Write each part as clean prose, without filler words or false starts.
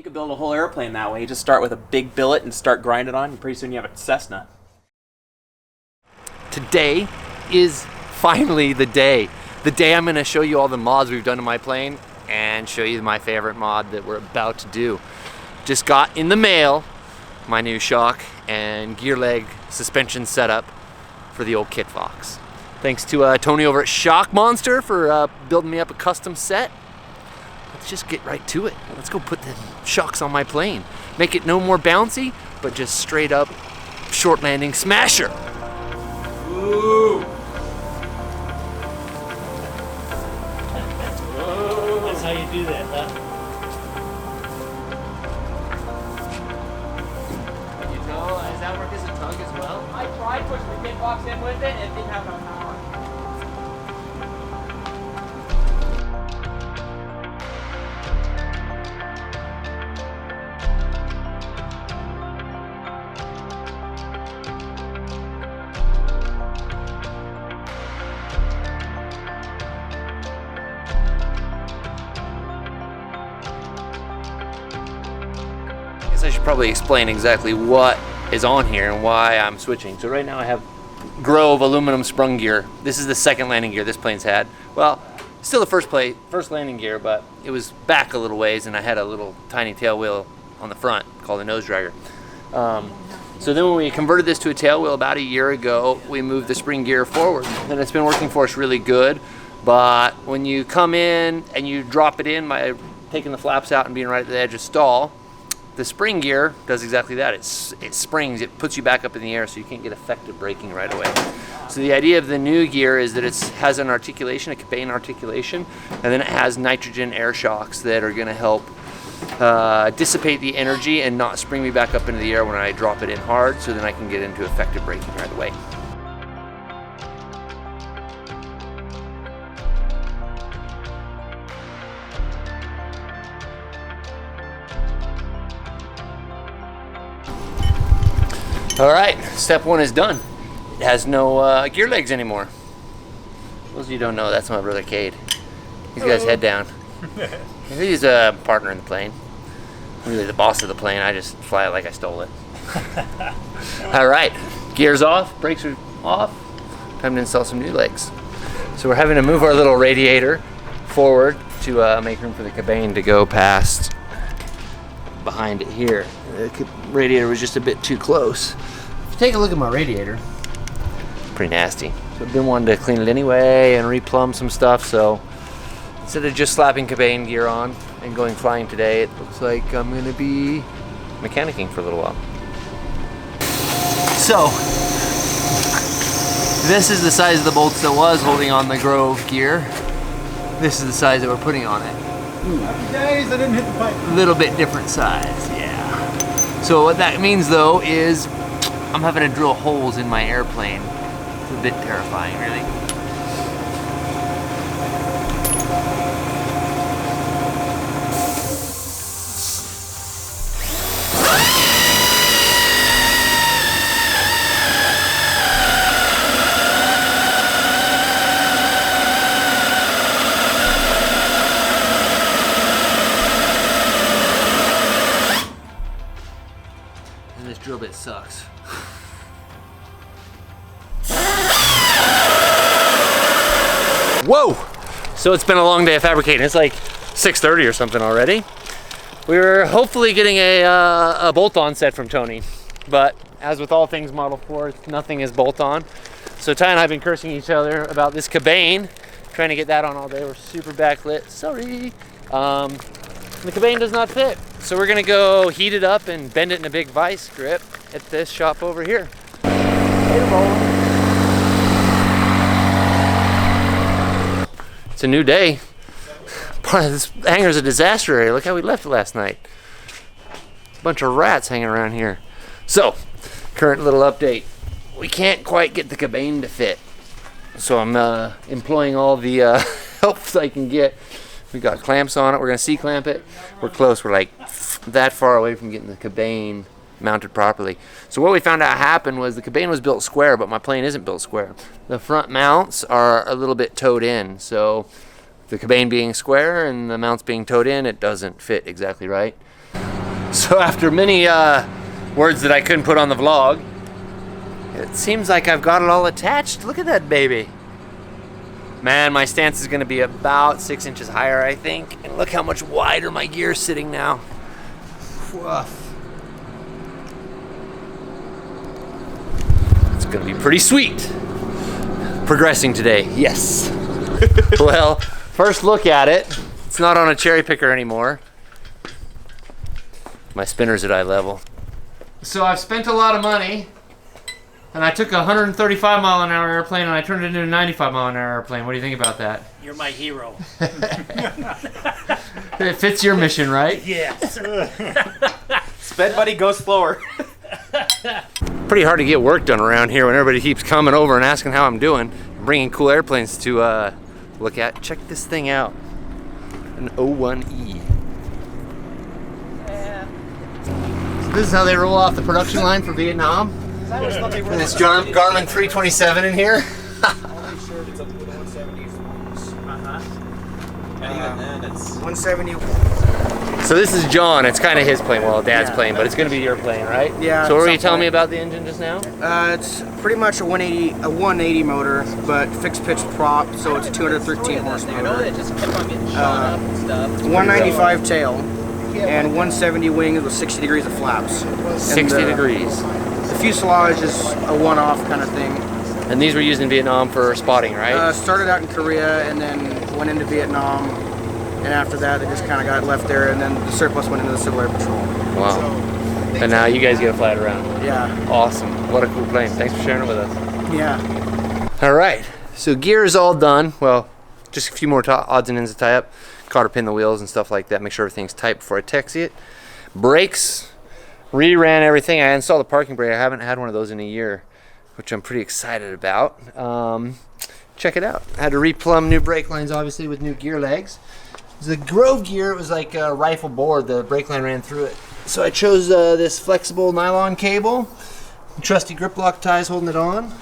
You could build a whole airplane that way. You just start with a big billet and start grinding on, and pretty soon you have a Cessna. Today is finally the day. The day I'm gonna show you all the mods we've done to my plane and show you my favorite mod that we're about to do. Just got in the mail my new shock and gear leg suspension setup for the old Kitfox. Thanks to Tony over at ShockMonster for building me up a custom set. Let's just get right to it. Let's go put the shocks on my plane. Make it no more bouncy, but just straight up short landing smasher. Ooh! That's how you do that, huh? You know, does that work as a tug as well? I tried pushing the Kitfox in with it, and it didn't have enough power. I should probably explain exactly what is on here and why I'm switching. So right now I have Grove aluminum sprung gear. This is the second landing gear this plane's had. Well, still the first landing gear, but it was back a little ways and I had a little tiny tail wheel on the front called a nose dragger. So then when we converted this to a tail wheel about a year ago, we moved the spring gear forward and it's been working for us really good. But when you come in and you drop it in by taking the flaps out and being right at the edge of stall, the spring gear does exactly that. It springs, it puts you back up in the air so you can't get effective braking right away. So the idea of the new gear is that it has an articulation, a Cabane articulation, and then it has nitrogen air shocks that are gonna help dissipate the energy and not spring me back up into the air when I drop it in hard, so then I can get into effective braking right away. All right, step one is done. It has no gear legs anymore. Those of you who don't know, that's my brother Cade. He's got his head down. He's a partner in the plane. I'm really the boss of the plane. I just fly it like I stole it. All right, gears off, brakes are off. Time to install some new legs. So we're having to move our little radiator forward to make room for the Cabane to go past behind it here. The radiator was just a bit too close. If you take a look at my radiator, pretty nasty. So I've been wanting to clean it anyway and replumb some stuff, so instead of just slapping Cabane gear on and going flying today, it looks like I'm gonna be mechanicking for a little while. So, this is the size of the bolts that was holding on the Grove gear. This is the size that we're putting on it. Happy days, I didn't hit the pipe. A little bit different size, yeah. So what that means though is I'm having to drill holes in my airplane. It's a bit terrifying, really. This drill bit sucks. Whoa! So it's been a long day of fabricating. It's like 6:30 or something already. We were hopefully getting a bolt-on set from Tony, but as with all things Model 4, nothing is bolt-on. So Ty and I have been cursing each other about this Cabane, trying to get that on all day. We're super backlit. Sorry. The Cabane does not fit. So we're gonna go heat it up and bend it in a big vice grip at this shop over here. It's a new day. This hangar's a disaster area. Look how we left it last night. A bunch of rats hanging around here. So, current little update. We can't quite get the Cabane to fit. So I'm employing all the help I can get. We got clamps on it. We're gonna C-clamp it. We're close. We're like that far away from getting the Cabane mounted properly. So what we found out happened was the Cabane was built square, but my plane isn't built square. The front mounts are a little bit towed in. So the Cabane being square and the mounts being towed in, it doesn't fit exactly right. So after many words that I couldn't put on the vlog, it seems like I've got it all attached. Look at that baby. Man, my stance is gonna be about 6 inches higher, I think. And look how much wider my gear's sitting now. Woof. It's gonna be pretty sweet. Progressing today, yes. Well, first look at it. It's not on a cherry picker anymore. My spinner's at eye level. So I've spent a lot of money, and I took a 135 mile an hour airplane and I turned it into a 95 mile an hour airplane. What do you think about that? You're my hero. It fits your mission, right? Yes. Sped buddy, go slower. Pretty hard to get work done around here when everybody keeps coming over and asking how I'm doing. Bringing cool airplanes to look at. Check this thing out. An O1E. So this is how they roll off the production line for Vietnam. I always thought they were This Garmin 327 in here. Only shirt it's up to the 170s. And even then, it's 170. So this is John. It's kind of his plane. Well, Dad's plane, but it's going to be your plane, right? Yeah. So what were you telling me about the engine just now? It's pretty much a 180 motor, but fixed pitch prop, so it's a 213 horse motor. just kept on getting shot up and stuff. 195 tail, and 170 wings with 60 degrees of flaps. 60 degrees. The fuselage is a one-off kind of thing. And these were used in Vietnam for spotting, right? Started out in Korea and then went into Vietnam, and after that they just kind of got left there, and then the surplus went into the Civil Air Patrol. Wow. And now you guys get to fly it around. Yeah. Awesome. What a cool plane. Thanks for sharing it with us. Yeah. All right. So gear is all done. Well, just a few more odds and ends to tie up. Cotter pin the wheels and stuff like that. Make sure everything's tight before I taxi it. Brakes. Reran everything. I installed a parking brake. I haven't had one of those in a year, which I'm pretty excited about. Check it out. I had to replumb new brake lines, obviously, with new gear legs. The Grove gear, it was like a rifle bore. The brake line ran through it. So I chose this flexible nylon cable. Trusty grip lock ties holding it on.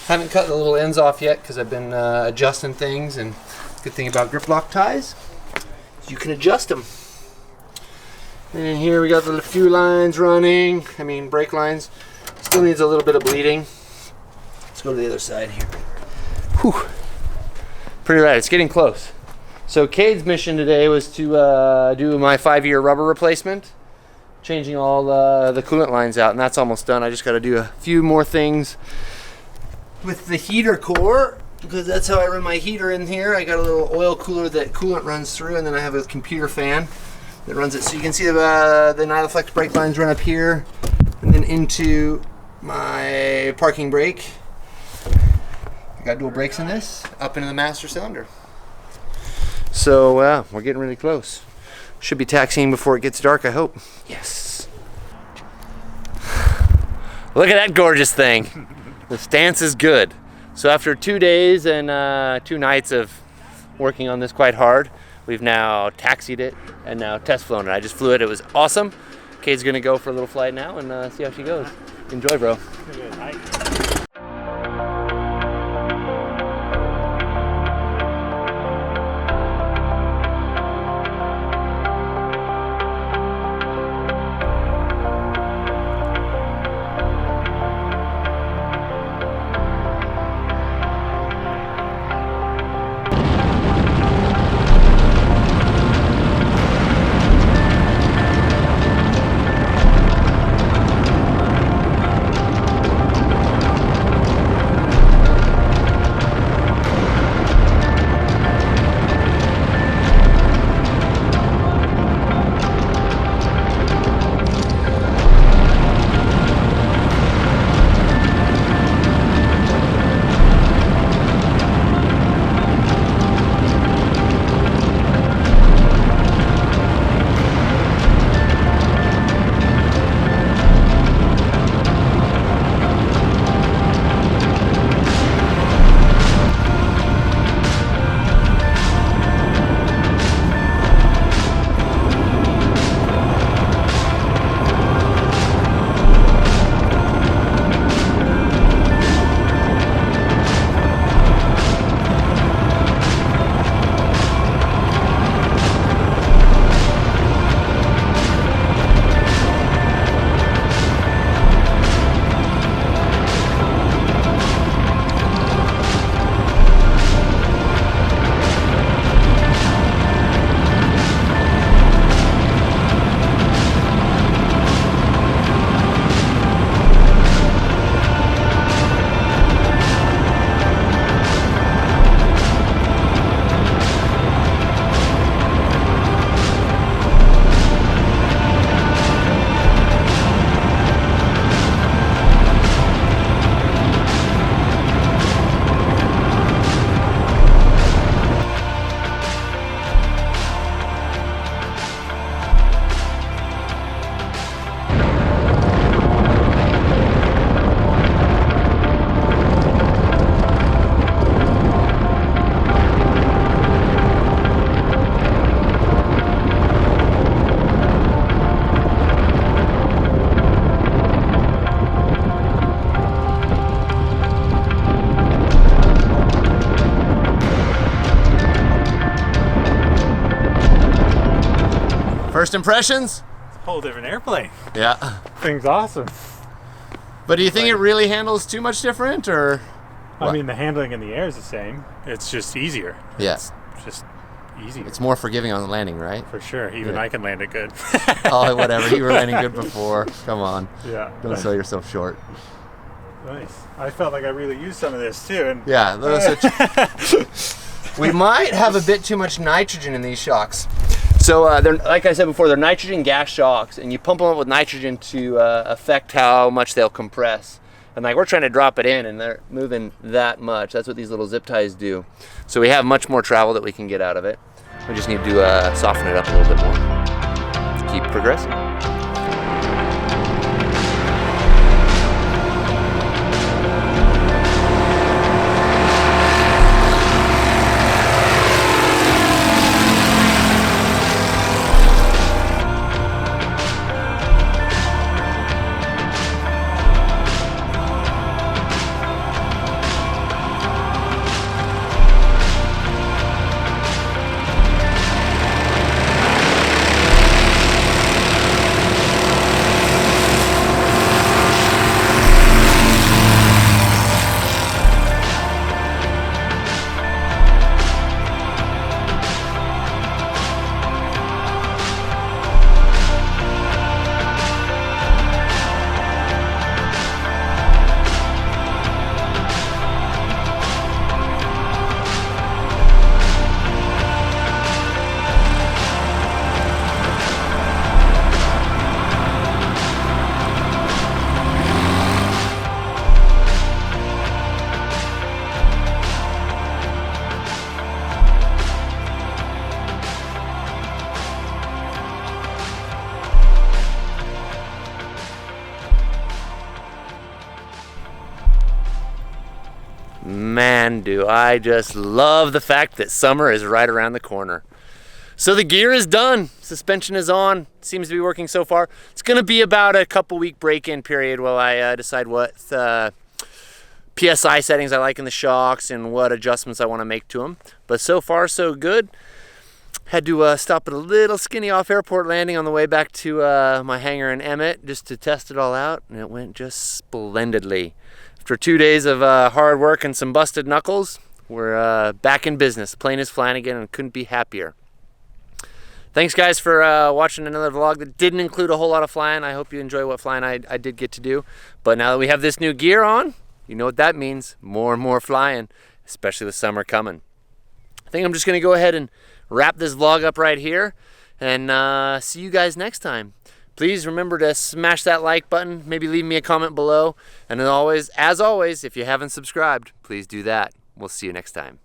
Haven't cut the little ends off yet because I've been adjusting things. And good thing about grip lock ties is you can adjust them. And here we got the few lines running. I mean, brake lines. Still needs a little bit of bleeding. Let's go to the other side here. Whew. Pretty rad. It's getting close. So Cade's mission today was to do my 5-year rubber replacement, changing all the coolant lines out, and that's almost done. I just got to do a few more things with the heater core, because that's how I run my heater in here. I got a little oil cooler that coolant runs through, and then I have a computer fan that runs it. So you can see the Nyloflex brake lines run up here, and then into my parking brake. I got dual brakes in this, up into the master cylinder. So we're getting really close. Should be taxiing before it gets dark, I hope. Yes. Look at that gorgeous thing. The stance is good. So after 2 days and 2 nights of working on this quite hard, we've now taxied it and now test flown it. I just flew it. It was awesome. Kate's gonna go for a little flight now and see how she goes. Enjoy, bro. First impressions? It's a whole different airplane. Yeah. Thing's awesome. But do you think it really handles too much different, or? I mean, the handling in the air is the same. It's just easier. Yes. It's just easy. It's more forgiving on the landing, right? For sure. Even I can land it good. Oh, whatever. You were landing good before. Come on. Yeah. Don't sell yourself short. Nice. I felt like I really used some of this too. And Yeah. We might have a bit too much nitrogen in these shocks. So they're, like I said before, they're nitrogen gas shocks, and you pump them up with nitrogen to affect how much they'll compress. And like we're trying to drop it in, and they're moving that much. That's what these little zip ties do. So we have much more travel that we can get out of it. We just need to soften it up a little bit more. Keep progressing. Man, do I just love the fact that summer is right around the corner. So the gear is done, suspension is on, seems to be working so far. It's gonna be about a couple week break-in period while I decide what PSI settings I like in the shocks and what adjustments I wanna make to them. But so far so good. Had to stop at a little skinny off airport landing on the way back to my hangar in Emmett just to test it all out, and it went just splendidly. After 2 days of hard work and some busted knuckles, we're back in business. The plane is flying again and couldn't be happier. Thanks guys for watching another vlog that didn't include a whole lot of flying. I hope you enjoy what flying I did get to do. But now that we have this new gear on, you know what that means. More and more flying, especially with summer coming. I think I'm just gonna go ahead and wrap this vlog up right here and see you guys next time. Please remember to smash that like button, maybe leave me a comment below. And as always, if you haven't subscribed, please do that. We'll see you next time.